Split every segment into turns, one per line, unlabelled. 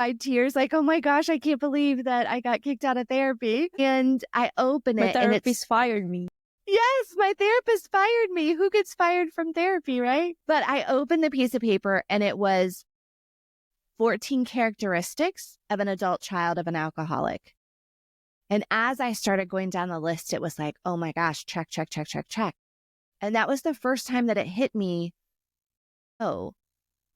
by tears, like, oh my gosh, I can't believe that I got kicked out of therapy. And I open
My
it and
therapist fired me.
yes, my therapist fired me. Who gets fired from therapy, right? But I opened the piece of paper and it was 14 characteristics of an adult child of an alcoholic. And as I started going down the list, it was like, oh my gosh, check, check, check, check, check. And that was the first time that it hit me. Oh,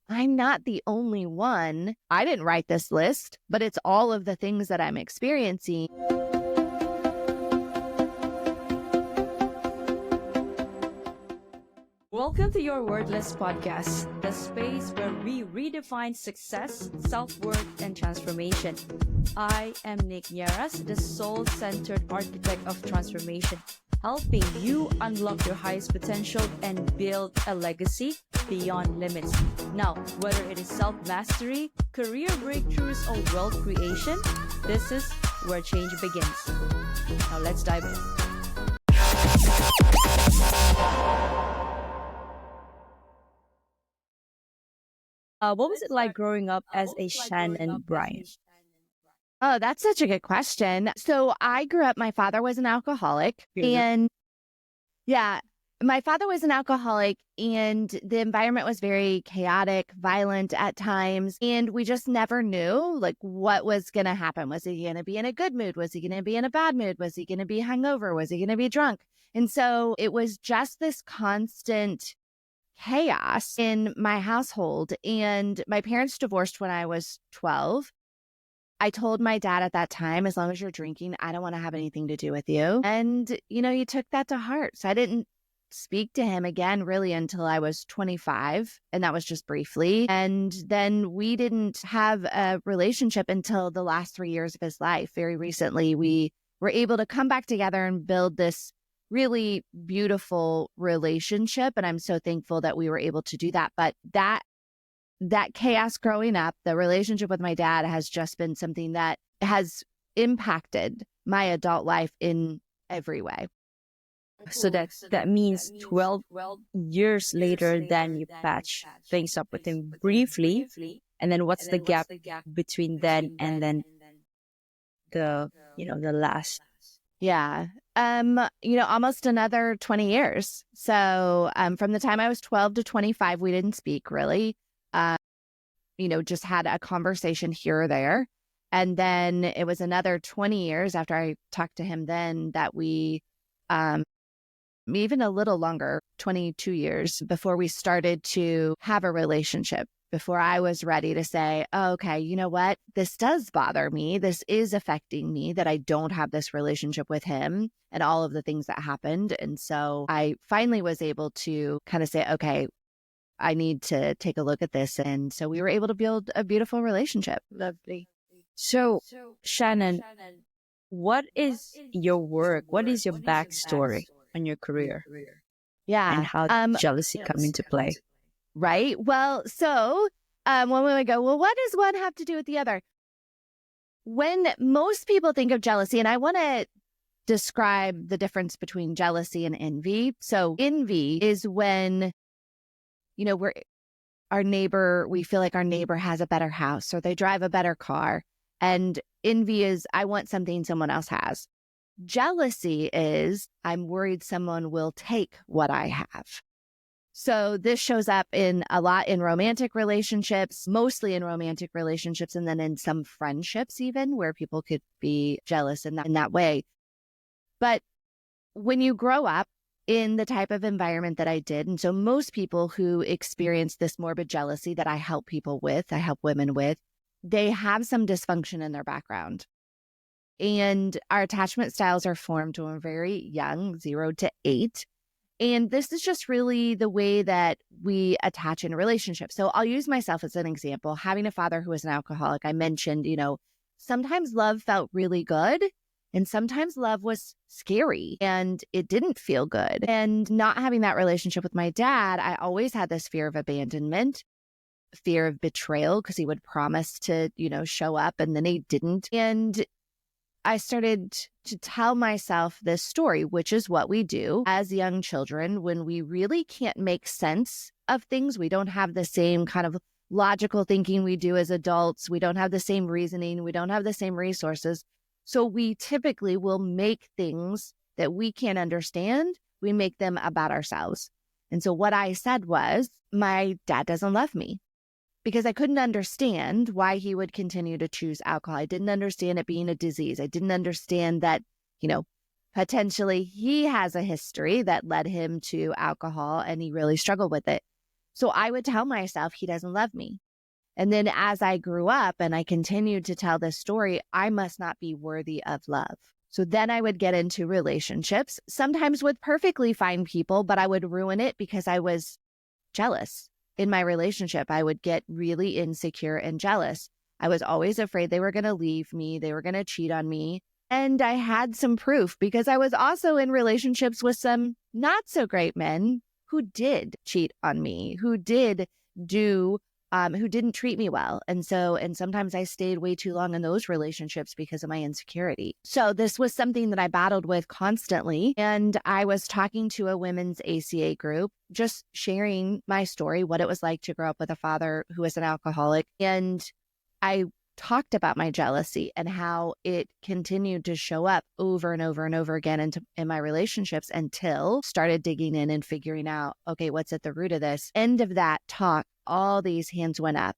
I'm not the only one. I didn't write this list, but it's all of the things that I'm experiencing.
Welcome to Your Wordless Podcast, the space where we redefine success, self-worth, and transformation. I am Nick Nieras, the soul-centered architect of transformation, helping you unlock your highest potential and build a legacy beyond limits. Now, whether it is self-mastery, career breakthroughs, or wealth creation, this is where change begins. Now, let's dive in. What was it like growing up as a Shannon Bryant?
Oh, that's such a good question. So I grew up, my father was an alcoholic and my father was an alcoholic and the environment was very chaotic, violent at times. And we just never knew like what was going to happen. Was he going to be in a good mood? Was he going to be in a bad mood? Was he going to be hungover? Was he going to be drunk? And so it was just this constant chaos in my household. And my parents divorced when I was 12. I told my dad at that time, as long as you're drinking, I don't want to have anything to do with you. And, he took that to heart. So I didn't speak to him again really until I was 25. And that was just briefly. And then we didn't have a relationship until the last 3 years of his life. Very recently, we were able to come back together and build this really beautiful relationship. And I'm so thankful that we were able to do that. But that chaos growing up, the relationship with my dad has just been something that has impacted my adult life in every way.
So that means 12 years later, then you patch things up with him briefly. And then what's the gap between then and then the last?
Yeah. Almost another 20 years. So from the time I was 12 to 25, we didn't speak really. Just had a conversation here or there. And then it was another 20 years after I talked to him then that we, even a little longer, 22 years before we started to have a relationship. Before I was ready to say, oh, okay, you know what? This does bother me. This is affecting me that I don't have this relationship with him and all of the things that happened. And so I finally was able to kind of say, okay, I need to take a look at this. And so we were able to build a beautiful relationship.
Lovely. So, Shannon, what is your work? What is your backstory on your career?
Yeah.
And how did jealousy come into play?
Right. Well, so when we go, well, what does one have to do with the other? When most people think of jealousy, and I want to describe the difference between jealousy and envy. So envy is when, we feel like our neighbor has a better house or they drive a better car. And envy is, I want something someone else has. Jealousy is, I'm worried someone will take what I have. So this shows up a lot in romantic relationships, mostly in romantic relationships, and then in some friendships even where people could be jealous in that way. But when you grow up in the type of environment that I did, and so most people who experience this morbid jealousy that I help people with, I help women with, they have some dysfunction in their background. And our attachment styles are formed when we're very young, 0 to 8. And this is just really the way that we attach in a relationship. So I'll use myself as an example. Having a father who was an alcoholic, I mentioned, sometimes love felt really good and sometimes love was scary and it didn't feel good. And not having that relationship with my dad, I always had this fear of abandonment, fear of betrayal because he would promise to, show up and then he didn't. And I started to tell myself this story, which is what we do as young children when we really can't make sense of things. We don't have the same kind of logical thinking we do as adults. We don't have the same reasoning. We don't have the same resources. So we typically will make things that we can't understand, we make them about ourselves. And so what I said was, my dad doesn't love me, because I couldn't understand why he would continue to choose alcohol. I didn't understand it being a disease. I didn't understand that, potentially he has a history that led him to alcohol and he really struggled with it. So I would tell myself he doesn't love me. And then as I grew up and I continued to tell this story, I must not be worthy of love. So then I would get into relationships, sometimes with perfectly fine people, but I would ruin it because I was jealous. In my relationship, I would get really insecure and jealous. I was always afraid they were going to leave me. They were going to cheat on me. And I had some proof because I was also in relationships with some not so great men who did cheat on me, who didn't treat me well. And sometimes I stayed way too long in those relationships because of my insecurity. So this was something that I battled with constantly. And I was talking to a women's ACA group, just sharing my story, what it was like to grow up with a father who was an alcoholic. And I talked about my jealousy and how it continued to show up over and over and over again in my relationships until started digging in and figuring out, okay, what's at the root of this? End of that talk, all these hands went up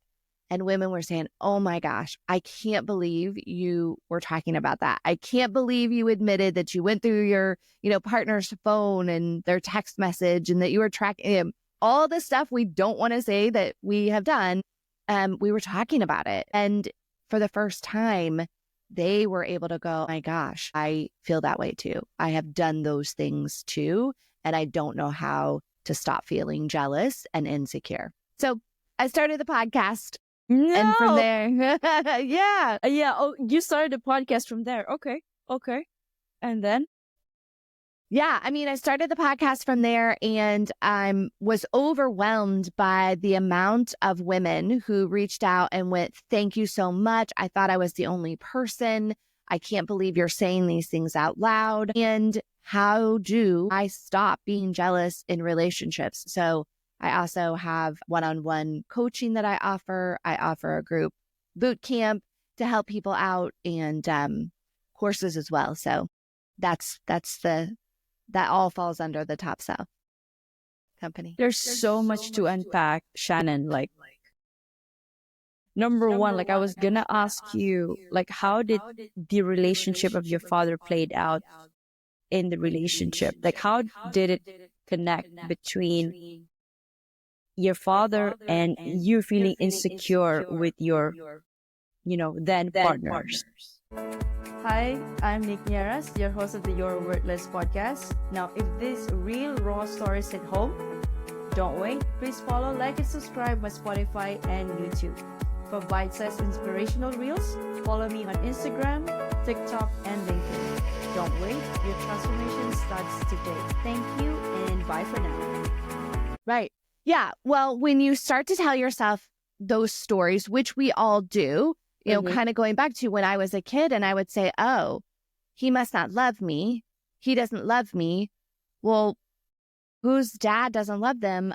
and women were saying, oh my gosh, I can't believe you were talking about that. I can't believe you admitted that you went through your, partner's phone and their text message and that you were tracking him. All the stuff we don't want to say that we have done. We were talking about it. And for the first time, they were able to go, oh my gosh, I feel that way too. I have done those things too. And I don't know how to stop feeling jealous and insecure. So I started the podcast.
No.
And from there, yeah.
Yeah. Oh, you started the podcast from there. Okay. And then?
Yeah, I started the podcast from there and was overwhelmed by the amount of women who reached out and went, thank you so much. I thought I was the only person. I can't believe you're saying these things out loud. And how do I stop being jealous in relationships? So I also have one-on-one coaching that I offer. I offer a group boot camp to help people out and courses as well. So that all falls under the Top Self company.
There's so much to unpack, Shannon. Like, number one, I was gonna ask you, how did the relationship of your father played out in the relationship? How did it connect between your father and you feeling insecure with your, then partners? Hi, I'm Nick Nieras, your host of the Your Worthless podcast. Now, if these real raw stories hit home, don't wait. Please follow, like, and subscribe my Spotify and YouTube. For bite-sized inspirational reels, follow me on Instagram, TikTok, and LinkedIn. Don't wait. Your transformation starts today. Thank you, and bye for now.
Right. Yeah. Well, when you start to tell yourself those stories, which we all do, kind of going back to when I was a kid and I would say, oh, he must not love me. He doesn't love me. Well, whose dad doesn't love them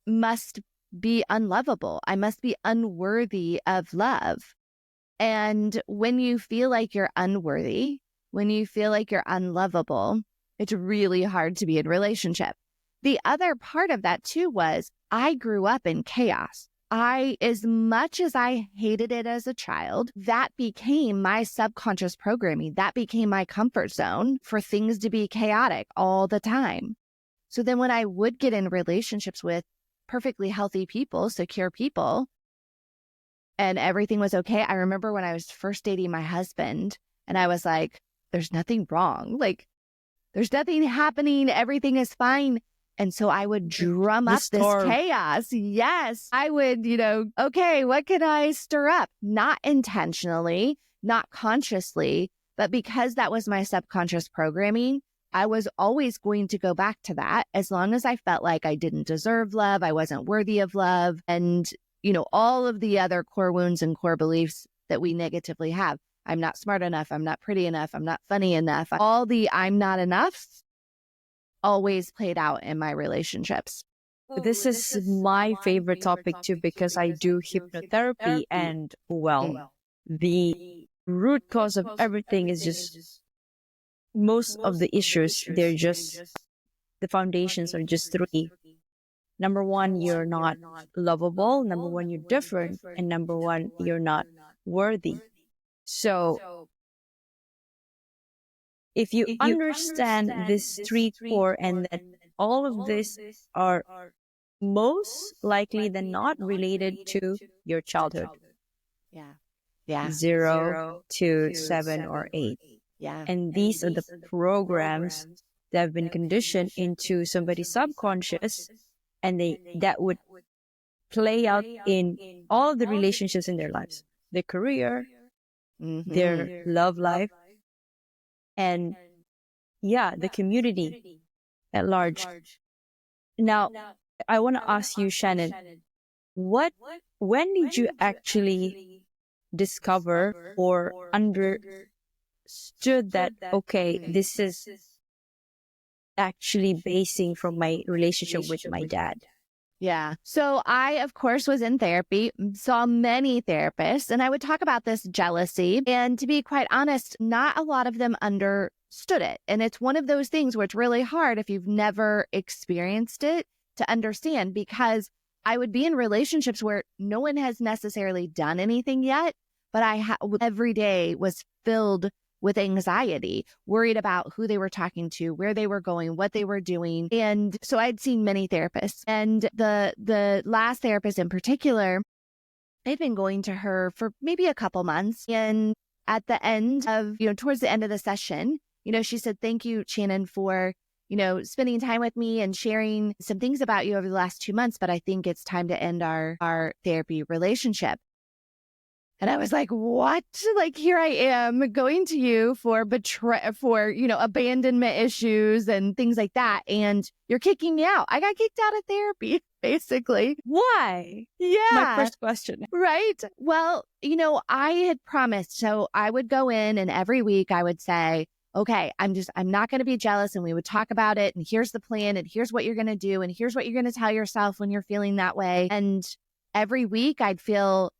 must be unlovable. I must be unworthy of love. And when you feel like you're unworthy, when you feel like you're unlovable, it's really hard to be in relationship. The other part of that too was I grew up in chaos. As much as I hated it as a child, that became my subconscious programming. That became my comfort zone for things to be chaotic all the time. So then when I would get in relationships with perfectly healthy people, secure people, and everything was okay. I remember when I was first dating my husband and I was like, there's nothing wrong. There's nothing happening. Everything is fine. And so I would drum up this chaos. Yes. I would, okay, what can I stir up? Not intentionally, not consciously, but because that was my subconscious programming, I was always going to go back to that as long as I felt like I didn't deserve love, I wasn't worthy of love, and, all of the other core wounds and core beliefs that we negatively have. I'm not smart enough. I'm not pretty enough. I'm not funny enough. All the I'm not enough always played out in my relationships.
this is my favorite topic too because I do hypnotherapy and the root cause of everything is just most of the issues, they're just the foundations are just three. Number one, you're not lovable. Number one, you're different. And number one, you're not worthy. So if you understand this three core and that all of this are most likely than not related to your childhood,
Yeah. Yeah.
0 to 7 or 8.
Yeah.
And these are the programs that have been conditioned into somebody's subconscious, and that would play out in all of the relationships in their lives, their career, their love life, and the community at large. Now, I want to ask you, Shannon, when did you actually discover or understood that, okay, this is actually basing from my relationship with my dad?
Yeah. So I, of course, was in therapy, saw many therapists, and I would talk about this jealousy. And to be quite honest, not a lot of them understood it. And it's one of those things where it's really hard if you've never experienced it to understand, because I would be in relationships where no one has necessarily done anything yet, but every day was filled with anxiety, worried about who they were talking to, where they were going, what they were doing. And so I'd seen many therapists. And the last therapist in particular, I'd been going to her for maybe a couple months. And at the end of, towards the end of the session, she said, "Thank you, Shannon, for, spending time with me and sharing some things about you over the last 2 months, but I think it's time to end our therapy relationship." And I was like, "What? Like, here I am going to you for abandonment issues and things like that. And you're kicking me out." I got kicked out of therapy, basically.
Why?
Yeah.
My first question.
Right. Well, I had promised. So I would go in and every week I would say, "Okay, I'm not going to be jealous." And we would talk about it. And here's the plan. And here's what you're going to do. And here's what you're going to tell yourself when you're feeling that way. And every week I'd feel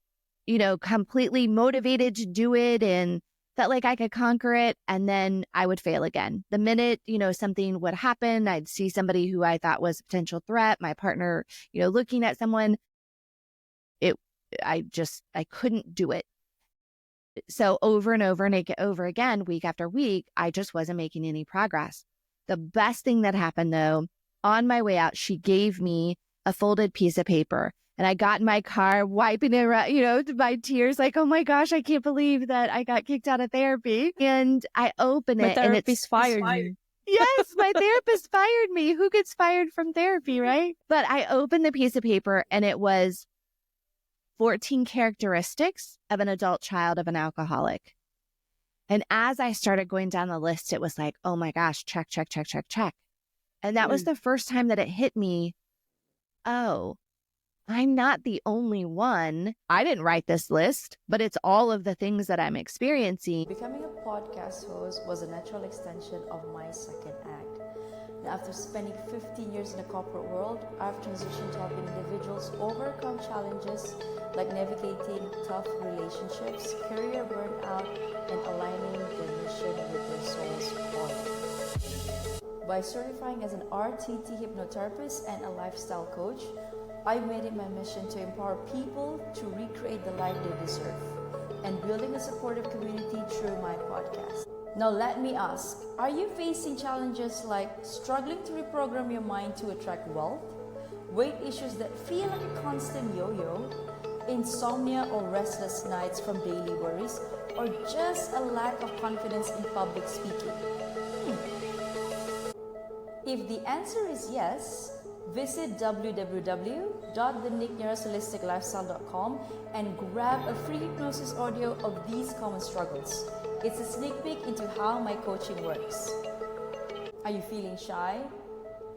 completely motivated to do it and felt like I could conquer it. And then I would fail again. The minute, something would happen, I'd see somebody who I thought was a potential threat, my partner, looking at someone, I couldn't do it. So over and over and over again, week after week, I just wasn't making any progress. The best thing that happened though, on my way out, she gave me a folded piece of paper. And I got in my car, wiping it around, my tears, like, "Oh my gosh, I can't believe that I got kicked out of therapy." And I open it, and it's
fired you.
Yes, my therapist fired me. Who gets fired from therapy, right? But I opened the piece of paper, and it was 14 characteristics of an adult child of an alcoholic. And as I started going down the list, it was like, oh my gosh, check, check, check, check, check. And that was the first time that it hit me. Oh, I'm not the only one. I didn't write this list, but it's all of the things that I'm experiencing.
Becoming a podcast host was a natural extension of my second act. And after spending 15 years in the corporate world, I've transitioned to helping individuals overcome challenges like navigating tough relationships, career burnout, and aligning their mission with their soul's calling. By certifying as an RTT hypnotherapist and a lifestyle coach, I've made it my mission to empower people to recreate the life they deserve and building a supportive community through my podcast. Now let me ask, are you facing challenges like struggling to reprogram your mind to attract wealth, weight issues that feel like a constant yo-yo, insomnia or restless nights from daily worries, or just a lack of confidence in public speaking? If the answer is yes, visit www.thenicknyerasholisticlifestyle.com and grab a free hypnosis audio of these common struggles. It's a sneak peek into how my coaching works. Are you feeling shy?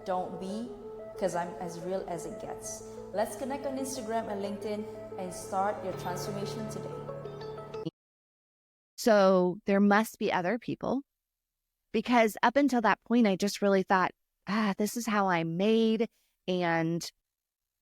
Don't be, because I'm as real as it gets. Let's connect on Instagram and LinkedIn and start your transformation today.
So there must be other people, because up until that point, I just really thought, this is how I'm made. And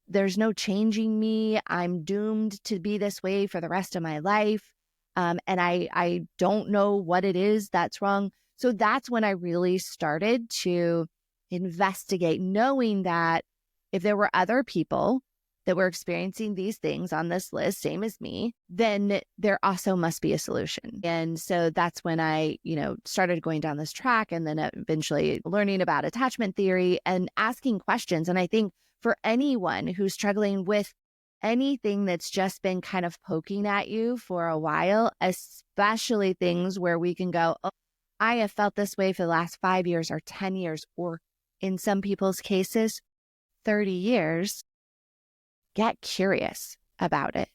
there's no changing me. I'm doomed to be this way for the rest of my life. And I don't know what it is that's wrong. So that's when I really started to investigate, knowing that if there were other people that were experiencing these things on this list, same as me, then there also must be a solution. And so that's when I, started going down this track, and then eventually learning about attachment theory and asking questions. And I think for anyone who's struggling with anything that's just been kind of poking at you for a while, especially things where we can go, oh, I have felt this way for the last 5 years or 10 years, or in some people's cases, 30 years, get curious about it.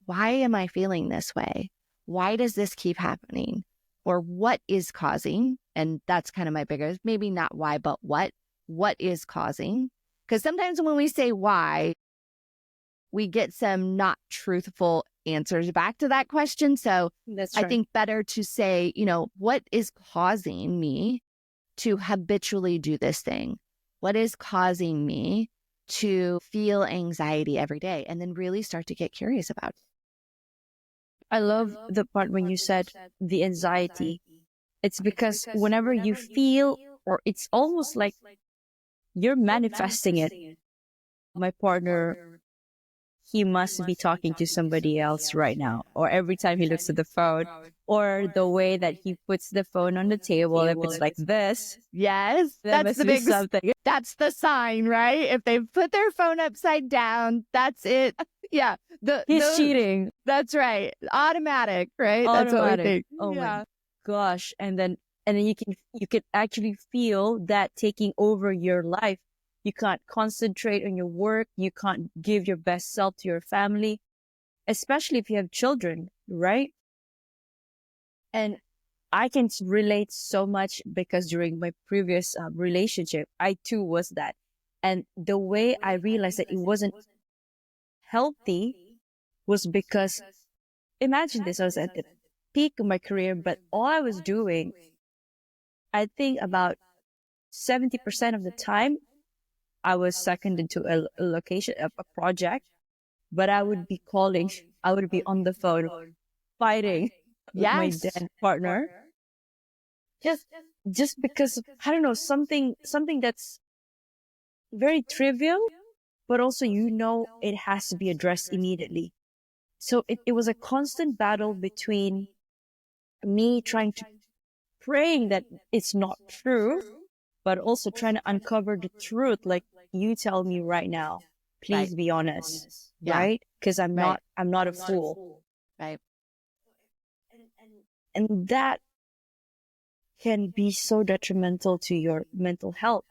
Why am I feeling this way? Why does this keep happening? Or what is causing? And that's kind of my biggest, maybe not why, but what is causing? Because sometimes when we say why, we get some not truthful answers back to that question. So
That's
I
right.
think better to say, what is causing me to habitually do this thing? What is causing me to feel anxiety every day? And then really start to get curious about it.
I love the part when you said the anxiety. It's because whenever you feel, or it's almost like you're manifesting it. My partner, he must be talking to somebody else right now. Or every time he looks at the phone, or the way that he puts the phone on the table, if it's like this,
Yes,
that
that's
must
the
be
big,
something.
that's the sign, right? If they put their phone upside down, that's it. Yeah.
He's cheating.
That's right. Automatic, right? That's what we
Automatic.
think.
Oh
Yeah.
my gosh. And then you can actually feel that taking over your life. You can't concentrate on your work. You can't give your best self to your family, especially if you have children, right? And I can relate so much because during my previous relationship, I too was that. And the way I realized that it wasn't healthy was because, imagine this, I was at the peak of my career, but all I was doing, I think about 70% of the time, I was seconded to a location, a project, but I would be calling, I would be on the phone fighting with my
Yes.
dead partner. Just because, I don't know, something that's very trivial, but also, it has to be addressed immediately. So it was a constant battle between me praying that it's not true, but also trying to uncover the truth. Like, you tell me right now, please
Right.
be honest,
Yeah.
right? Because I'm
Right.
not a fool.
Right.
And that can be so detrimental to your mental health.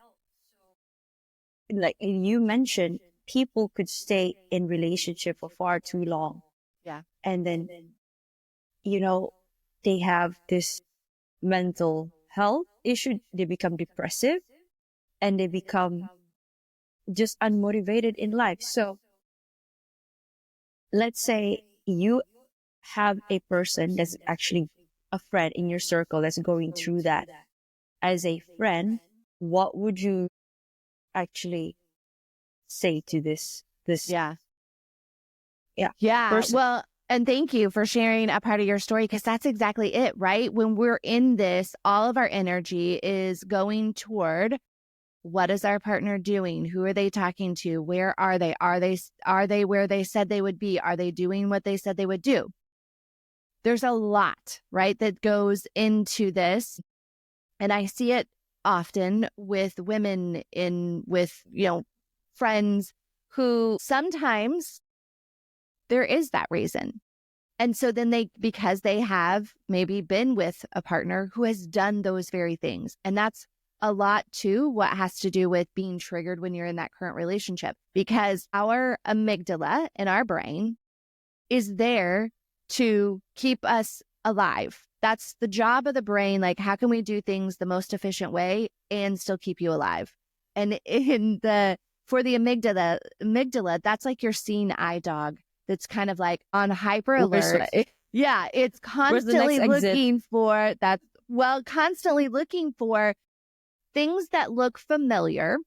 Like you mentioned, people could stay in relationship for far too long.
Yeah.
And then, they have this mental health issue. They become depressive and they become just unmotivated in life. So let's say you have a person that's actually a friend in your circle that's going through that. As a friend, what would you actually say to this
Yeah.
person?
Well, and thank you for sharing a part of your story, because that's exactly it, right? When we're in this, all of our energy is going toward, what is our partner doing? Who are they talking to? Where are they? Are they where they said they would be? Are they doing what they said they would do? There's a lot, right, that goes into this. And I see it often with women with friends who sometimes there is that reason. And so then because they have maybe been with a partner who has done those very things. And that's a lot too what has to do with being triggered when you're in that current relationship, because our amygdala in our brain is there to keep us alive. That's the job of the brain. Like, how can we do things the most efficient way and still keep you alive? And for the amygdala, that's like your seeing eye dog. That's kind of like on hyper alert. Yeah, it's constantly looking for that. Well, constantly looking for things that look familiar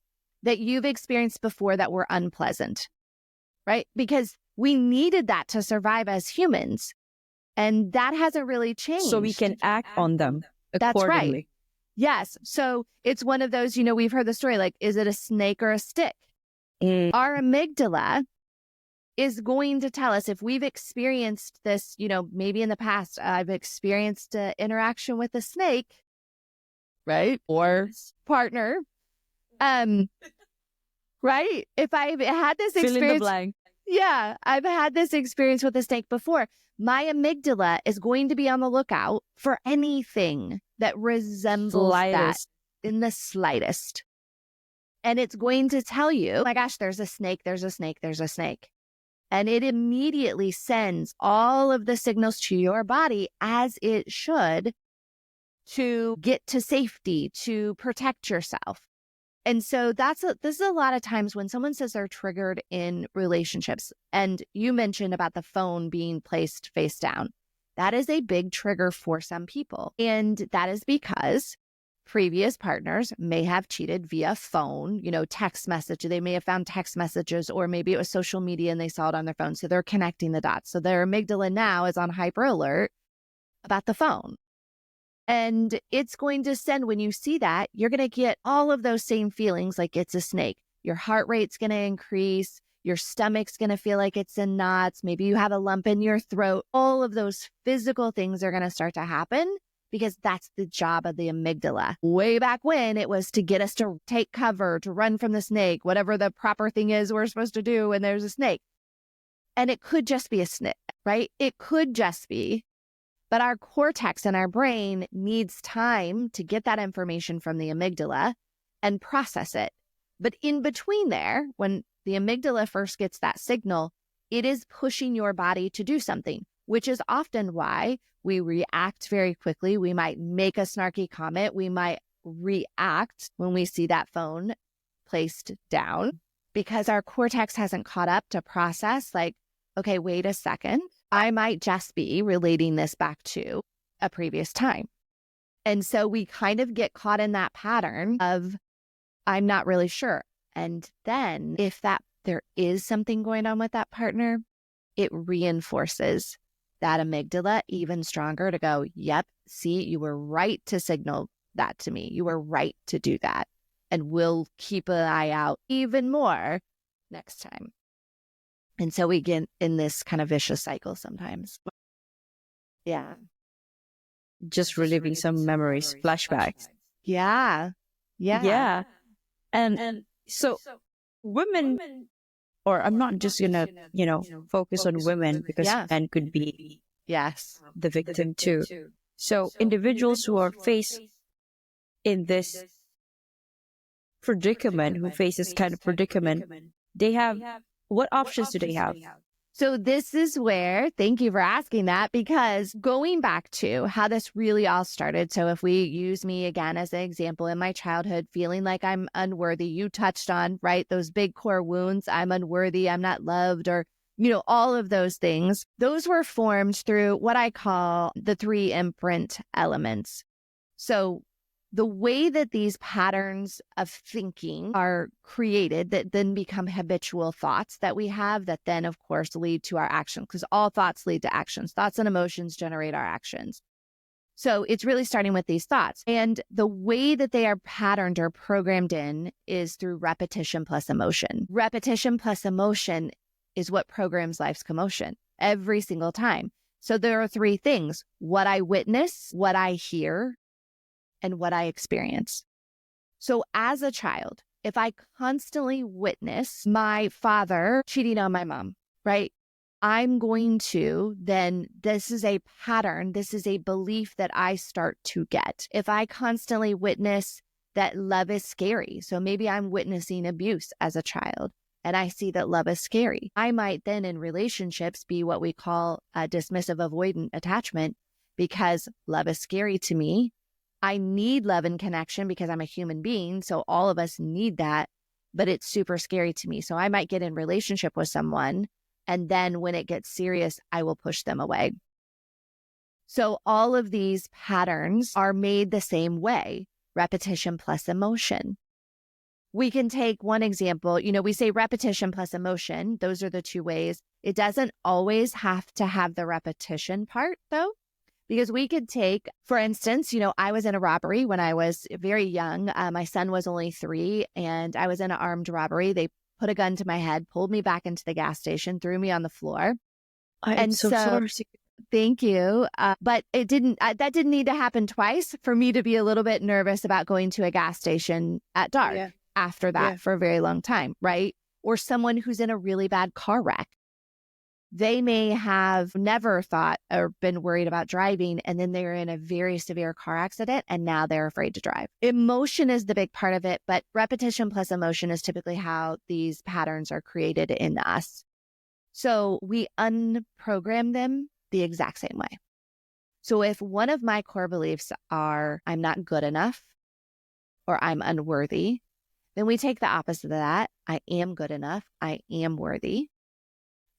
that you've experienced before that were unpleasant. right? Because we needed that to survive as humans. And that hasn't really changed.
So we can act on them
That's right.
accordingly.
Yes. So it's one of those, we've heard the story, like, is it a snake or a stick? Our amygdala is going to tell us if we've experienced this, maybe in the past, I've experienced an interaction with a snake, right? Or partner. Right? If I've had this
Fill in the
experience,
blank.
yeah, I've had this experience with a snake before. My amygdala is going to be on the lookout for anything that resembles that in the slightest. And it's going to tell you, oh my gosh, there's a snake, there's a snake, there's a snake. And it immediately sends all of the signals to your body, as it should, to get to safety, to protect yourself. And so this is a lot of times when someone says they're triggered in relationships, and you mentioned about the phone being placed face down. That is a big trigger for some people. And that is because previous partners may have cheated via phone, text message. They may have found text messages, or maybe it was social media and they saw it on their phone. So they're connecting the dots. So their amygdala now is on hyper alert about the phone. And it's going to send, when you see that, you're going to get all of those same feelings like it's a snake. Your heart rate's going to increase. Your stomach's going to feel like it's in knots. Maybe you have a lump in your throat. All of those physical things are going to start to happen because that's the job of the amygdala. Way back when, it was to get us to take cover, to run from the snake, whatever the proper thing is we're supposed to do when there's a snake. And it could just be a snake, right? It could just be. But our cortex and our brain needs time to get that information from the amygdala and process it. But in between there, when the amygdala first gets that signal, it is pushing your body to do something, which is often why we react very quickly. We might make a snarky comment. We might react when we see that phone placed down because our cortex hasn't caught up to process, like, okay, wait a second. I might just be relating this back to a previous time. And so we kind of get caught in that pattern of, I'm not really sure. And then if there is something going on with that partner, it reinforces that amygdala even stronger to go, yep, see, you were right to signal that to me. You were right to do that. And we'll keep an eye out even more next time. And so we get in this kind of vicious cycle sometimes. Yeah.
Just reliving some memories, flashbacks.
Yeah.
Yeah. And so women, or I'm not just going to, focus on women because men could be the victim too. So individuals who are faced in this predicament, who face this kind of predicament, what options do they have?
So this is where, thank you for asking that, because going back to how this really all started. So if we use me again as an example, in my childhood, feeling like I'm unworthy, you touched on, right? Those big core wounds, I'm unworthy, I'm not loved, or, all of those things. Those were formed through what I call the 3 imprint elements. So the way that these patterns of thinking are created that then become habitual thoughts that we have that then, of course, lead to our actions, because all thoughts lead to actions. Thoughts and emotions generate our actions. So it's really starting with these thoughts. And the way that they are patterned or programmed in is through repetition plus emotion. Repetition plus emotion is what programs life's commotion every single time. So there are 3 things: what I witness, what I hear, and what I experience. So as a child, if I constantly witness my father cheating on my mom, right? I'm going to then, this is a pattern, this is a belief that I start to get. If I constantly witness that love is scary, so maybe I'm witnessing abuse as a child, and I see that love is scary, I might then in relationships be what we call a dismissive avoidant attachment, because love is scary to me. I need love and connection because I'm a human being. So all of us need that, but it's super scary to me. So I might get in relationship with someone, and then when it gets serious, I will push them away. So all of these patterns are made the same way, repetition plus emotion. We can take one example. We say repetition plus emotion. Those are the two ways. It doesn't always have to have the repetition part, though, because we could take, for instance, I was in a robbery when I was very young. My son was only 3, and I was in an armed robbery. They put a gun to my head, pulled me back into the gas station, threw me on the floor.
I'm so sorry.
Thank you. But it didn't, that didn't need to happen twice for me to be a little bit nervous about going to a gas station at dark after that for a very long time, right? Or someone who's in a really bad car wreck. They may have never thought or been worried about driving, and then they're in a very severe car accident, and now they're afraid to drive. Emotion is the big part of it, but repetition plus emotion is typically how these patterns are created in us. So we unprogram them the exact same way. So if one of my core beliefs are I'm not good enough or I'm unworthy, then we take the opposite of that. I am good enough. I am worthy.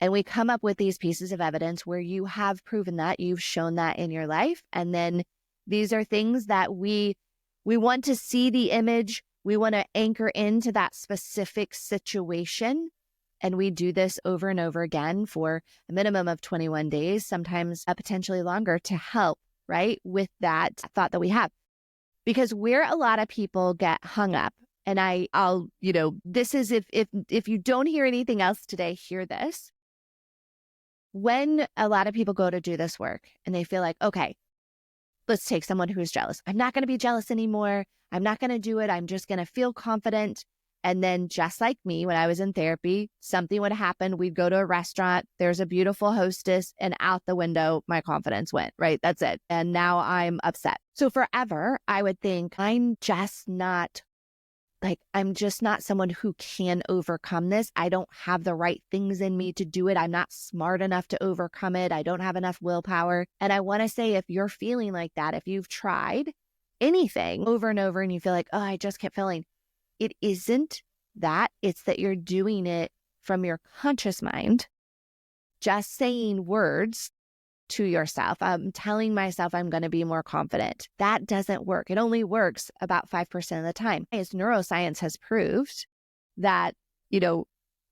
And we come up with these pieces of evidence where you have proven that, you've shown that in your life. And then these are things that we want to see the image. We want to anchor into that specific situation. And we do this over and over again for a minimum of 21 days, sometimes potentially longer, to help, right, with that thought that we have. Because where a lot of people get hung up, and I'll, this is if you don't hear anything else today, hear this. When a lot of people go to do this work and they feel like, okay, let's take someone who's jealous. I'm not going to be jealous anymore. I'm not going to do it. I'm just going to feel confident. And then just like me, when I was in therapy, something would happen. We'd go to a restaurant. There's a beautiful hostess, and out the window, my confidence went, right? That's it. And now I'm upset. So forever, I would think I'm just not someone who can overcome this. I don't have the right things in me to do it. I'm not smart enough to overcome it. I don't have enough willpower. And I want to say, if you're feeling like that, if you've tried anything over and over and you feel like, oh, I just kept failing, it isn't that. It's that you're doing it from your conscious mind, just saying words to yourself. I'm telling myself I'm going to be more confident. That doesn't work. It only works about 5% of the time. As neuroscience has proved that,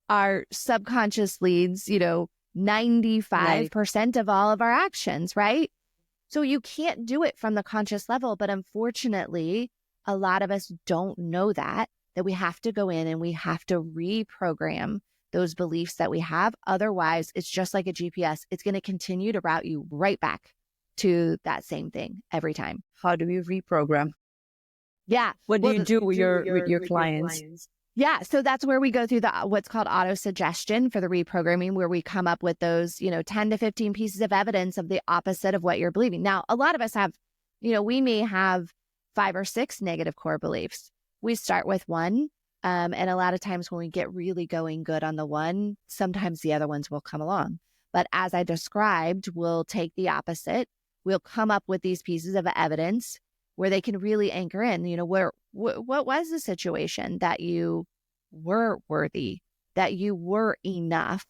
our subconscious leads, 95% of all of our actions, right? So you can't do it from the conscious level. But unfortunately, a lot of us don't know that we have to go in and we have to reprogram those beliefs that we have. Otherwise, it's just like a GPS. It's going to continue to route you right back to that same thing every time.
How do we reprogram?
Yeah.
What do you do with your clients?
Yeah. So that's where we go through what's called auto-suggestion for the reprogramming, where we come up with those, 10 to 15 pieces of evidence of the opposite of what you're believing. Now, a lot of us have, we may have 5 or 6 negative core beliefs. We start with one. And a lot of times when we get really going good on the one, sometimes the other ones will come along. But as I described, we'll take the opposite. We'll come up with these pieces of evidence where they can really anchor in, what was the situation that you were worthy, that you were enough.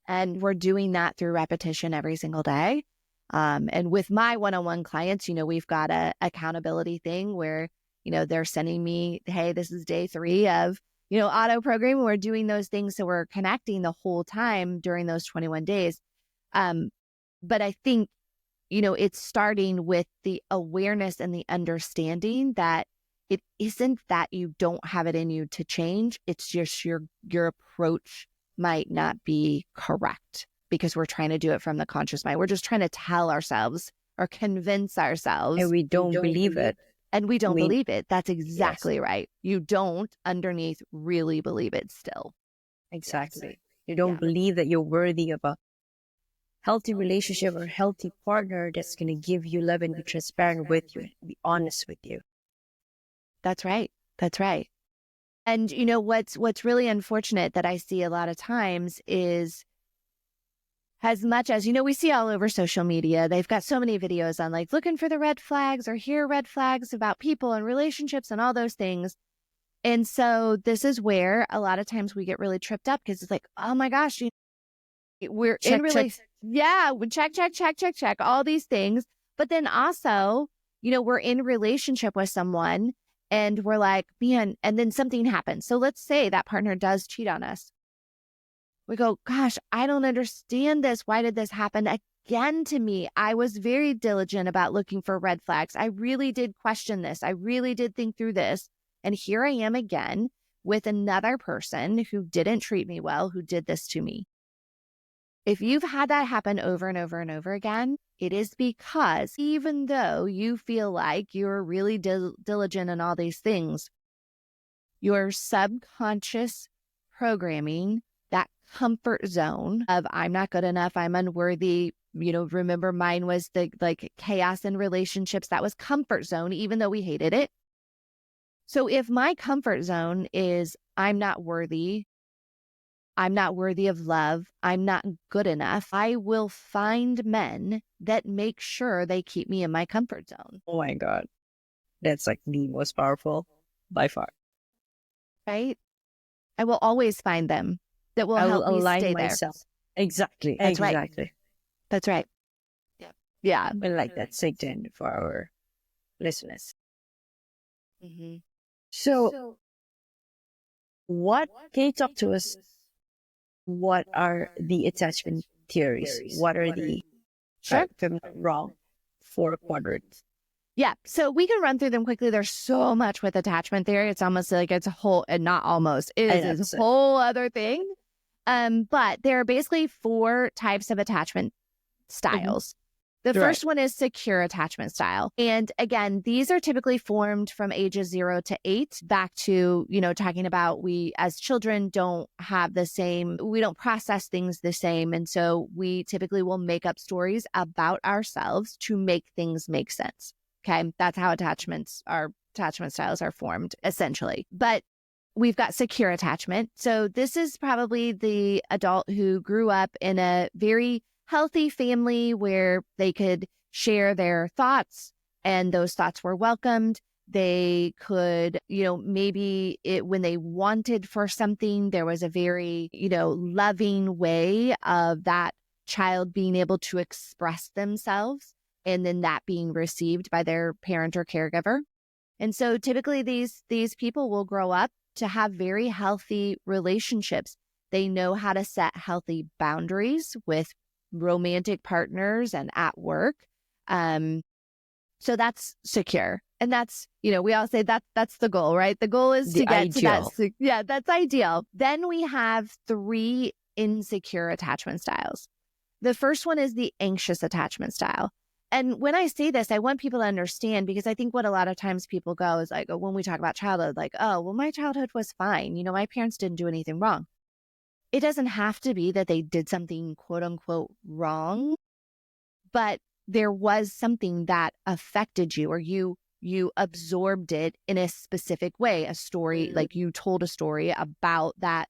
And we're doing that through repetition every single day. And with my one-on-one clients, we've got a accountability thing where they're sending me, hey, this is day 3 of, auto programming. We're doing those things. So we're connecting the whole time during those 21 days. But I think, it's starting with the awareness and the understanding that it isn't that you don't have it in you to change. It's just your approach might not be correct because we're trying to do it from the conscious mind. We're just trying to tell ourselves or convince ourselves.
And we don't believe it.
And we don't believe it. That's exactly right. You don't underneath really believe it still.
Exactly. You don't believe that you're worthy of a healthy relationship or healthy partner that's going to give you love and be transparent with you, be honest with you.
That's right. That's right. And what's really unfortunate that I see a lot of times is, as much as, we see all over social media, they've got so many videos on like looking for the red flags or hear red flags about people and relationships and all those things. And so this is where a lot of times we get really tripped up because it's like, oh my gosh, we're in relationship. Yeah, check, all these things. But then also, we're in relationship with someone And we're like, man, and then something happens. So let's say that partner does cheat on us. We go, gosh, I don't understand this. Why did this happen again to me? I was very diligent about looking for red flags. I really did question this. I really did think through this. And here I am again with another person who didn't treat me well, who did this to me. If you've had that happen over and over and over again, it is because even though you feel like you're really diligent in all these things, your subconscious programming, that comfort zone of I'm not good enough, I'm unworthy. Remember mine was the chaos in relationships. That was comfort zone, even though we hated it. So if my comfort zone is I'm not worthy of love, I'm not good enough, I will find men that make sure they keep me in my comfort zone.
Oh my God. That's like the most powerful by far.
Right? I will always find them that will help me stay
myself.
There.
Exactly.
That's
exactly.
Right. That's right. Yeah.
I like that sink in for our listeners.
Mm-hmm.
So what can you talk to us? What are the attachment theories? What are the wrong 4 quadrants?
Yeah. So we can run through them quickly. There's so much with attachment theory. It's almost like it's a whole, and not almost, it is a whole other thing. But there are basically 4 types of attachment styles. Mm-hmm. The first one is secure attachment style. And again, these are typically formed from ages 0 to 8, back to, talking about we as children don't have we don't process things the same. And so we typically will make up stories about ourselves to make things make sense. Okay. That's how attachment styles are formed, essentially. But we've got secure attachment. So this is probably the adult who grew up in a very healthy family where they could share their thoughts and those thoughts were welcomed. They could, maybe when they wanted for something, there was a very, loving way of that child being able to express themselves and then that being received by their parent or caregiver. And so typically these people will grow up to have very healthy relationships. They know how to set healthy boundaries with romantic partners and at work. So that's secure. And that's, we all say that's the goal, right? The goal is to get to that. Yeah, that's ideal. Then we have 3 insecure attachment styles. The first one is the anxious attachment style. And when I say this, I want people to understand, because I think what a lot of times people go is like, when we talk about childhood, like, oh, well, my childhood was fine. My parents didn't do anything wrong. It doesn't have to be that they did something quote unquote wrong, but there was something that affected you, or you absorbed it in a specific way, a story, like you told a story about that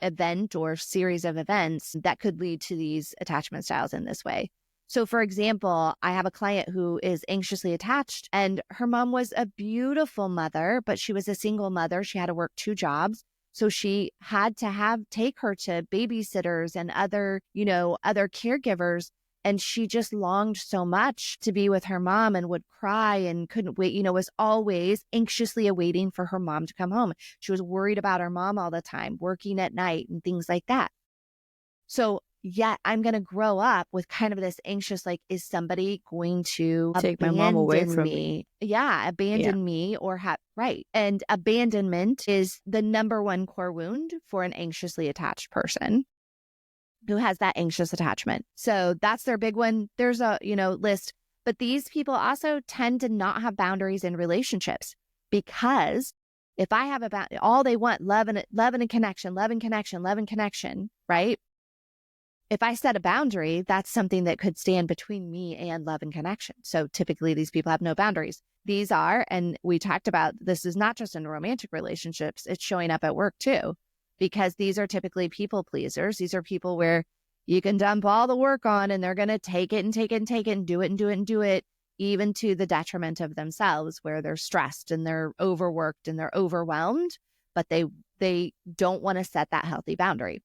event or series of events that could lead to these attachment styles in this way. So for example, I have a client who is anxiously attached, and her mom was a beautiful mother, but she was a single mother. She had to work 2 jobs. So she had to take her to babysitters and other caregivers. And she just longed so much to be with her mom and would cry and couldn't wait, was always anxiously awaiting for her mom to come home. She was worried about her mom all the time, working at night and things like that. So yet I'm going to grow up with kind of this anxious, like, is somebody going to
take my mom away from me?
Yeah, abandon me or right. And abandonment is the number 1 core wound for an anxiously attached person who has that anxious attachment. So that's their big one. There's a, list, but these people also tend to not have boundaries in relationships, because if I have all they want, love and connection, right? If I set a boundary, that's something that could stand between me and love and connection. So typically these people have no boundaries. These are, and we talked about, this is not just in romantic relationships, it's showing up at work too, because these are typically people pleasers. These are people where you can dump all the work on and they're going to take it and take it and take it and do it and do it and do it, even to the detriment of themselves, where they're stressed and they're overworked and they're overwhelmed, but they don't want to set that healthy boundary.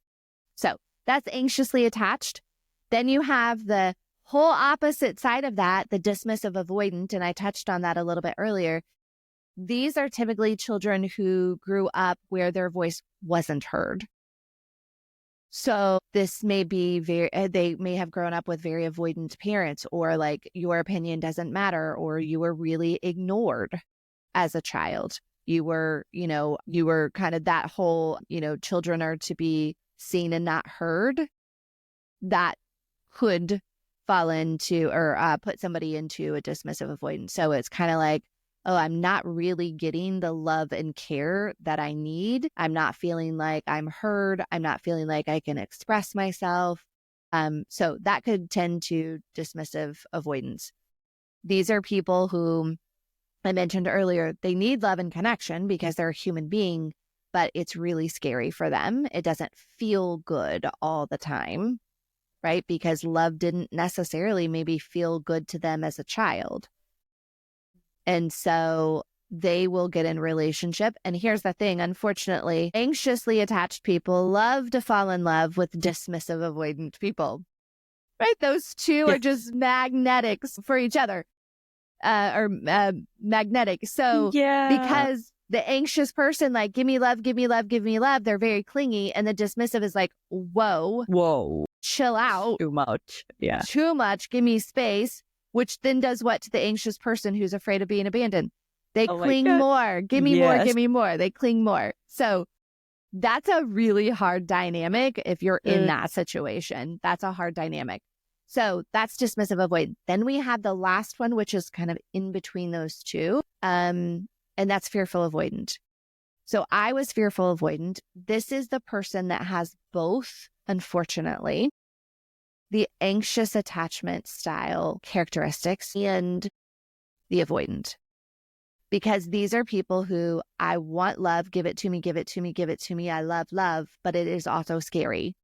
So that's anxiously attached. Then you have the whole opposite side of that, the dismissive avoidant. And I touched on that a little bit earlier. these are typically children who grew up where their voice wasn't heard. So this may be they may have grown up with very avoidant parents, or like your opinion doesn't matter, or you were really ignored as a child. You were kind of that whole, children are to be seen and not heard. That could fall into or put somebody into a dismissive avoidance. So it's kind of like, oh, I'm not really getting the love and care that I need. I'm not feeling like I'm heard. I'm not feeling like I can express myself. So that could tend to dismissive avoidance. These are people who I mentioned earlier, they need love and connection because they're a human being, but it's really scary for them. It doesn't feel good all the time, right? Because love didn't necessarily maybe feel good to them as a child. And so they will get in relationship. And here's the thing, unfortunately, anxiously attached people love to fall in love with dismissive avoidant people, right? Those two are just magnetics for each other, magnetic. So because the anxious person, like, give me love, give me love, give me love, they're very clingy. And the dismissive is like, whoa, chill out.
Too much. Yeah.
Too much. Give me space. Which then does what to the anxious person who's afraid of being abandoned? They cling more. Give me more. Give me more. They cling more. So that's a really hard dynamic if you're in that situation. That's a hard dynamic. So that's dismissive avoidant. Then we have the last one, which is kind of in between those two. And that's fearful avoidant. So I was fearful avoidant. This is the person that has both, unfortunately, the anxious attachment style characteristics and the avoidant. Because these are people who, I want love, give it to me, give it to me, give it to me. I love love, but it is also scary,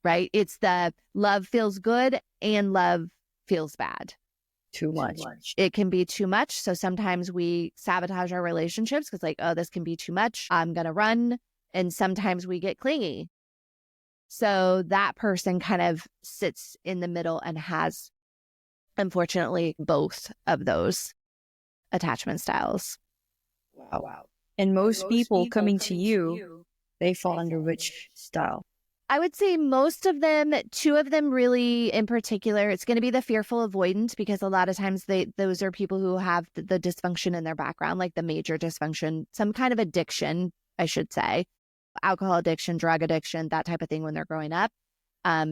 right? It's the love feels good and love feels bad.
Too much.
It can be too much. So sometimes we sabotage our relationships because like, oh, this can be too much. I'm going to run. And sometimes we get clingy. So that person kind of sits in the middle and has, unfortunately, both of those attachment styles.
Wow. And most people coming to you, they fall under which style?
I would say most of them, two of them really in particular, it's going to be the fearful avoidant, because a lot of times those are people who have the dysfunction in their background, like the major dysfunction, some kind of addiction, I should say. Alcohol addiction, drug addiction, that type of thing when they're growing up,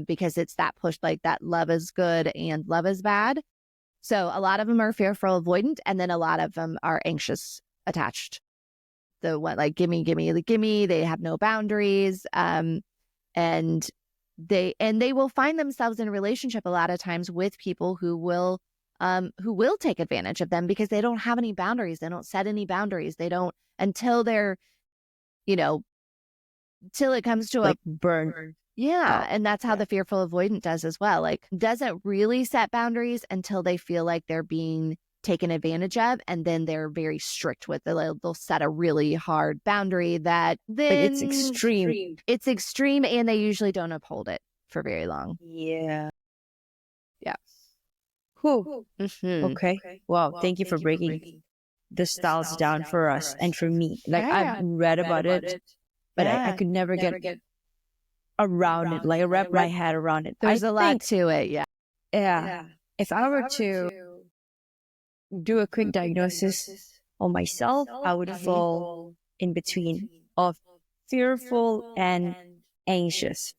because it's that push, like that love is good and love is bad. So a lot of them are fearful avoidant, and then a lot of them are anxious attached. The one like gimme, gimme, gimme. They have no boundaries, and they will find themselves in a relationship a lot of times with people who will take advantage of them because they don't have any boundaries. They don't set any boundaries. They don't until they're, till it comes to
like burn.
Yeah. And that's how the fearful avoidant does as well. Like doesn't really set boundaries until they feel like they're being taken advantage of. And then they're very strict with it. They'll set a really hard boundary that then
it's extreme.
It's extreme, and they usually don't uphold it for very long.
Yeah.
Whew. Mm-hmm.
Okay. Wow. Thank you for breaking the styles down for us and for me. Like I've read about it. But I could never get around it, like wrap my head around it.
There's a lot to it,
Yeah. If I were to do a quick diagnosis on myself, I would fall in between of fearful and anxious.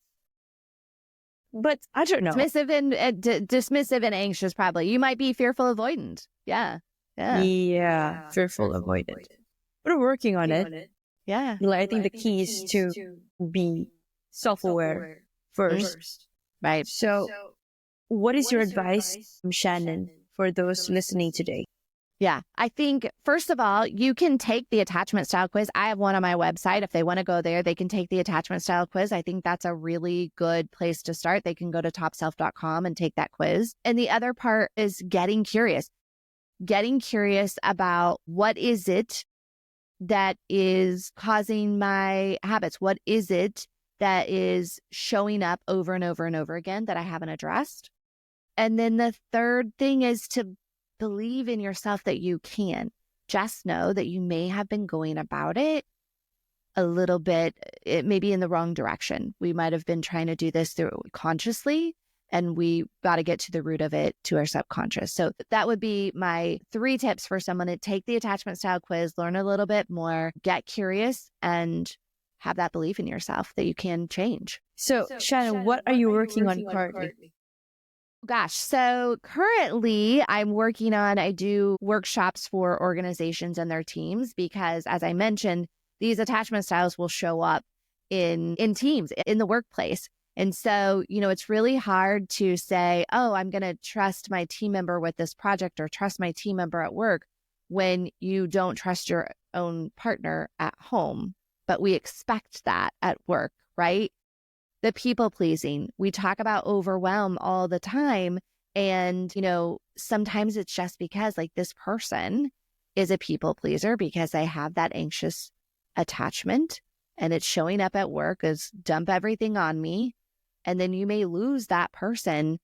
But I don't know.
Dismissive and anxious, probably. You might be fearful avoidant. Yeah.
Fearful avoidant. We're working on it.
Yeah.
I think the key is to be self-aware first.
Right.
So what is your advice, Shannon, for those listening today?
Yeah. I think, first of all, you can take the attachment style quiz. I have one on my website. If they want to go there, they can take the attachment style quiz. I think that's a really good place to start. They can go to topself.com and take that quiz. And the other part is getting curious about what is it that is causing my habits? What is it that is showing up over and over and over again that I haven't addressed? And then the third thing is to believe in yourself that you can. just know that you may have been going about it a little bit, it may be in the wrong direction. We might have been trying to do this through consciously, and we got to get to the root of it, to our subconscious. So that would be my 3 tips for someone to take the attachment style quiz, learn a little bit more, get curious, and have that belief in yourself that you can change.
So Shannon, what are you working on currently?
Gosh, so currently I do workshops for organizations and their teams because, as I mentioned, these attachment styles will show up in teams, in the workplace. And so, it's really hard to say, oh, I'm going to trust my team member with this project or trust my team member at work when you don't trust your own partner at home. But we expect that at work, right? The people pleasing. We talk about overwhelm all the time. And, sometimes it's just because this person is a people pleaser because they have that anxious attachment and it's showing up at work as dump everything on me. And then you may lose that person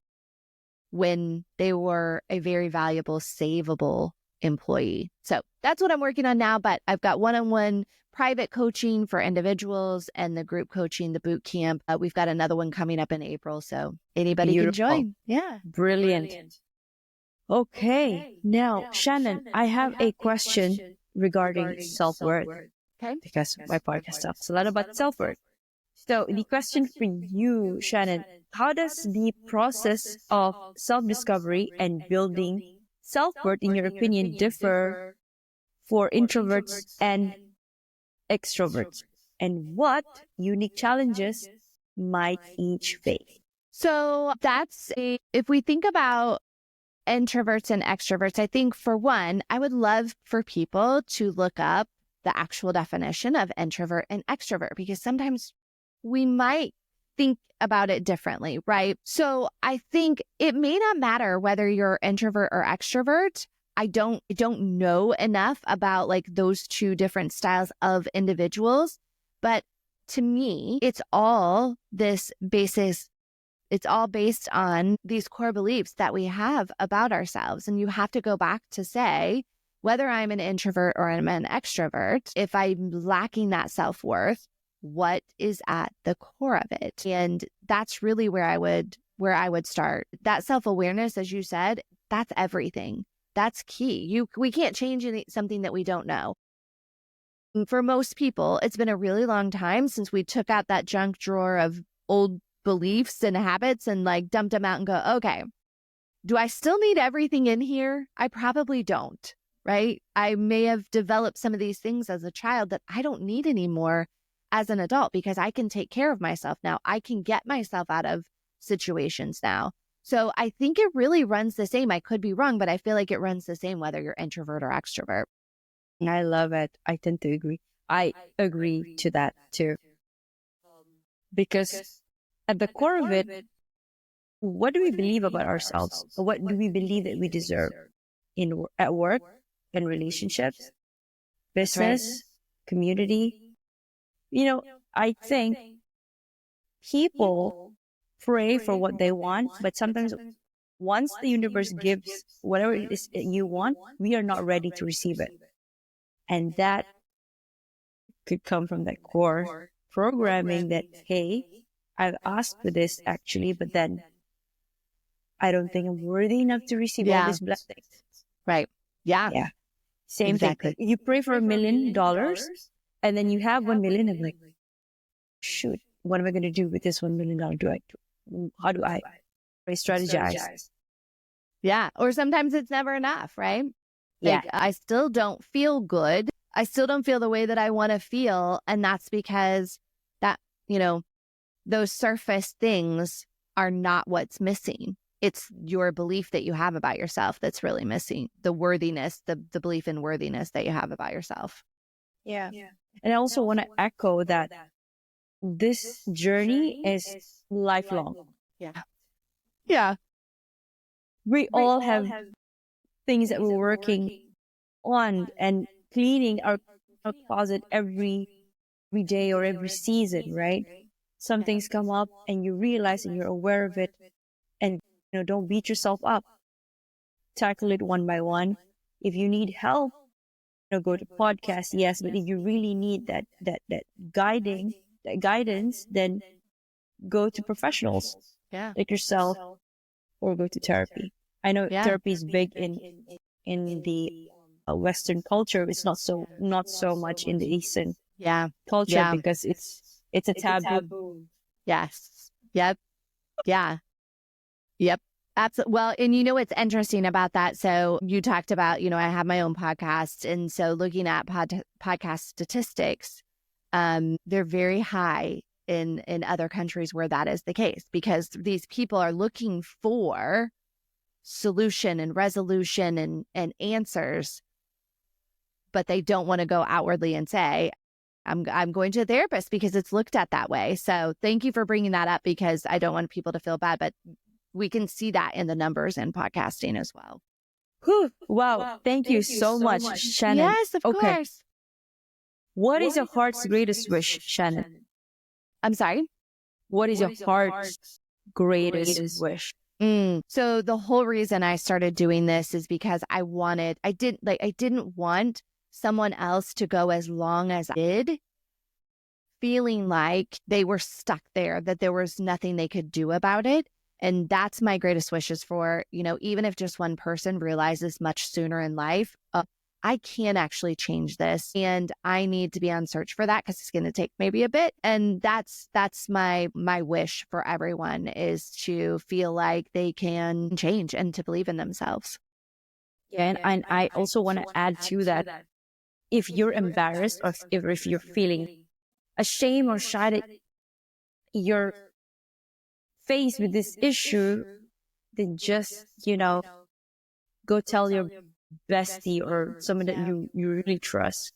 when they were a very valuable, savable employee. So that's what I'm working on now, but I've got one-on-one private coaching for individuals and the group coaching, the boot camp. We've got another one coming up in April. So anybody
Beautiful.
can join. Yeah.
Brilliant. Okay. Now, Shannon, I have a question regarding self-worth.
Okay.
Because my podcast talks a lot about self-worth. So the question for you, Shannon, how does the process of self-discovery and building self-worth, in your opinion, differ for introverts and extroverts? And what unique challenges might each face?
So if we think about introverts and extroverts, I think for one, I would love for people to look up the actual definition of introvert and extrovert, because sometimes we might think about it differently, right? So I think it may not matter whether you're introvert or extrovert. I don't know enough about those 2 different styles of individuals, but to me, it's all based on these core beliefs that we have about ourselves. And you have to go back to say, whether I'm an introvert or I'm an extrovert, if I'm lacking that self-worth, what is at the core of it? And that's really where I would start. That self-awareness, as you said, that's everything. That's key. We can't change something that we don't know. For most people, it's been a really long time since we took out that junk drawer of old beliefs and habits and dumped them out and go, okay, do I still need everything in here? I probably don't, right? I may have developed some of these things as a child that I don't need anymore as an adult because I can take care of myself now. I can get myself out of situations now. So I think it really runs the same. I could be wrong, but I feel like it runs the same whether you're introvert or extrovert.
I love it. I tend to agree. I agree to that too. Because at the core of it, what do we believe about ourselves? What do we believe that we deserve at work, in relationships, business, community? I think people pray for what they want, but sometimes once the universe gives whatever it is that you want, we are not ready to receive it. And that could come from that core programming that, hey, I've asked for this actually, but then I don't think I'm worthy enough to receive all these blessings.
Right. Yeah.
Yeah. Same
Exactly.
thing. You pray for $1 million and then you have 1 million. I'm like, shoot, what am I going to do with this $1 million? How do I strategize?
Yeah. Or sometimes it's never enough, right?
Yeah.
I still don't feel good. I still don't feel the way that I want to feel. And that's because those surface things are not what's missing. It's your belief that you have about yourself that's really missing. The worthiness, the belief in worthiness that you have about yourself.
Yeah. And I also want to echo that this journey is lifelong.
Yeah. Yeah.
We all have things that we're working on and cleaning our closet every day or every season, right? Some things come up and you realize and you're aware of it, and don't beat yourself up. Tackle it one by one. If you need help, go to podcasts, yes, but if you really need that guidance, then go to professionals
Yeah.
like yourself or go to therapy. I know
Yeah.
therapy is big in the Western culture. It's not so much in the Eastern
Yeah.
culture
Yeah.
because it's a taboo.
Yes. Yep. Yeah. Yep. Absolutely. Well, and what's interesting about that? So you talked about, I have my own podcast. And so looking at podcast statistics, they're very high in other countries where that is the case, because these people are looking for solution and resolution and answers, but they don't want to go outwardly and say, I'm going to a therapist, because it's looked at that way. So thank you for bringing that up, because I don't want people to feel bad, but we can see that in the numbers in podcasting as well.
Whew. Wow. Thank you so much, Shannon.
Yes, of course.
What is your heart's greatest wish, Shannon?
I'm sorry?
What is your heart's greatest wish?
So the whole reason I started doing this is because I didn't want someone else to go as long as I did, feeling like they were stuck there, that there was nothing they could do about it. And that's my greatest wishes for, even if just one person realizes much sooner in life, I can actually change this, and I need to be on search for that, because it's going to take maybe a bit. And that's my wish for everyone, is to feel like they can change and to believe in themselves.
Yeah, and I also want to add to that, if you're embarrassed or if you're feeling ashamed or shy that you're faced with this issue, then just, go tell your bestie or someone that you really trust,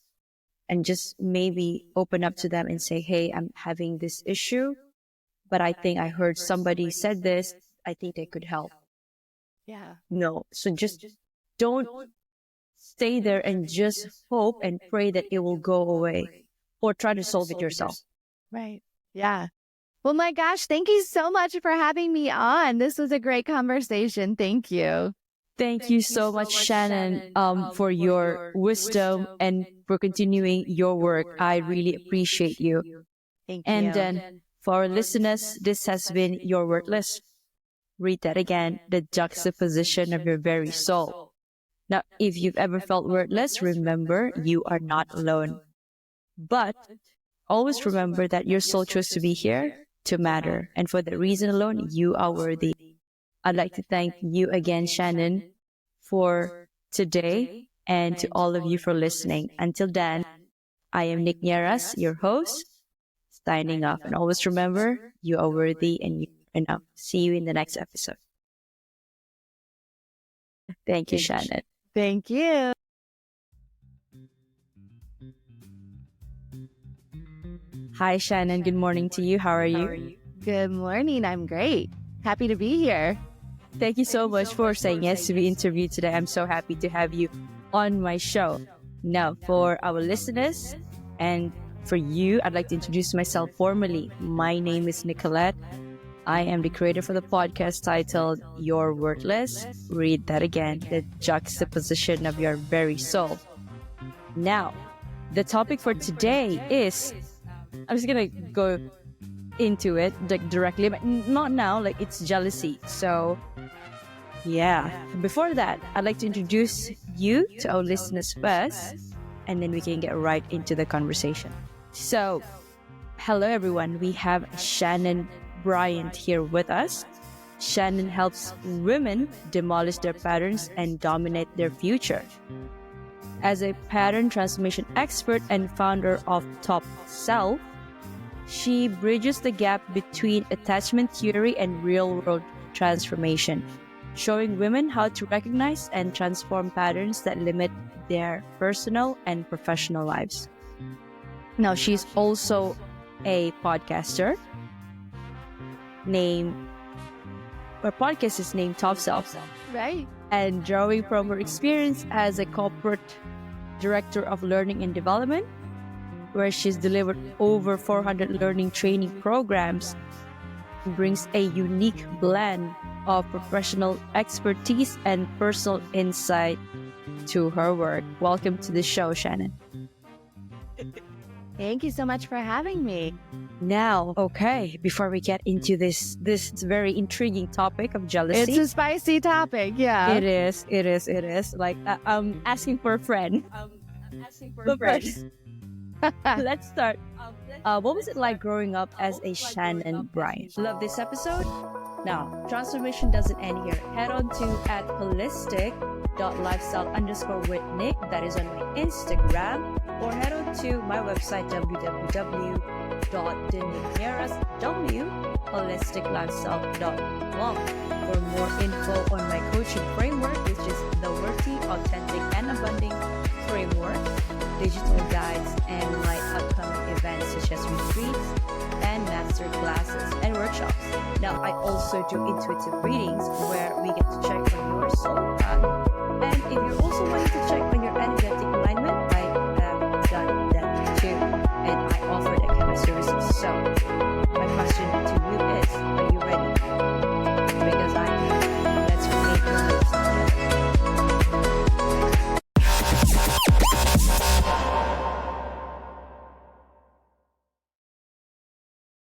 and just maybe open up to them and say, hey, I'm having this issue, but I think I heard somebody said this. I think they could help.
Yeah.
No. So just don't stay there and just hope and pray that it will go away, or try to solve it yourself.
Right. Yeah. Well, my gosh, thank you so much for having me on. This was a great conversation. Thank you.
Thank you so much, Shannon, for your wisdom and for continuing your work. I really appreciate you.
Thank you.
And then for our listeners, this has been Your Worthless. Read that again, the juxtaposition of your very soul. Now, if you've ever felt worthless, remember, you are not alone. But always remember that your soul chose to be here to matter. And for that reason alone, you are worthy. I'd like to thank you again, Shannon, for today, and to all of you for listening. Until then, I am Nick Nieras, your host, signing off. And always remember, you are worthy and you are enough. See you in the next episode. Thank you, Shannon.
Thank you.
Hi, Shannon. Good morning to you. How are you?
Good morning. I'm great. Happy to be here.
Thank you so much for saying yes to be interviewed today. I'm so happy to have you on my show. Now, for our listeners and for you, I'd like to introduce myself formally. My name is Nicolette. I am the creator for the podcast titled You're Worthless. Read that again, the juxtaposition of your very soul. Now, the topic for today is, I'm just going to go into it directly, but not now, it's jealousy. So yeah, before that, I'd like to introduce you to our listeners first, and then we can get right into the conversation. So hello everyone, we have Shannon Bryant here with us. Shannon helps women demolish their patterns and dominate their future. As a pattern transformation expert and founder of Top Self, she bridges the gap between attachment theory and real-world transformation, showing women how to recognize and transform patterns that limit their personal and professional lives. Now, she's also a podcaster. Her podcast is named Top Self.
Right.
And drawing from her experience as a corporate director of learning and development, where she's delivered over 400 learning training programs, brings a unique blend of professional expertise and personal insight
to her work. Welcome to the show, Shannon.
Thank you so much for having me.
Now, okay, before we get into this very intriguing topic of jealousy.
It's a spicy topic, yeah.
It is. Like, I'm asking for a friend. First, let's start. What was it like growing up as a Shannon Bryant? Love this episode? Now, transformation doesn't end here. Head on to @holistic.lifestyle_with_Nick. That is on my Instagram. Or head on to my website, www.holisticlifestyle.com for more info on my coaching framework, which is the Worthy, Authentic, and Abundant Framework, digital guides, and my upcoming events such as retreats and master classes and workshops. Now, I also do intuitive readings where we get to check on your soul path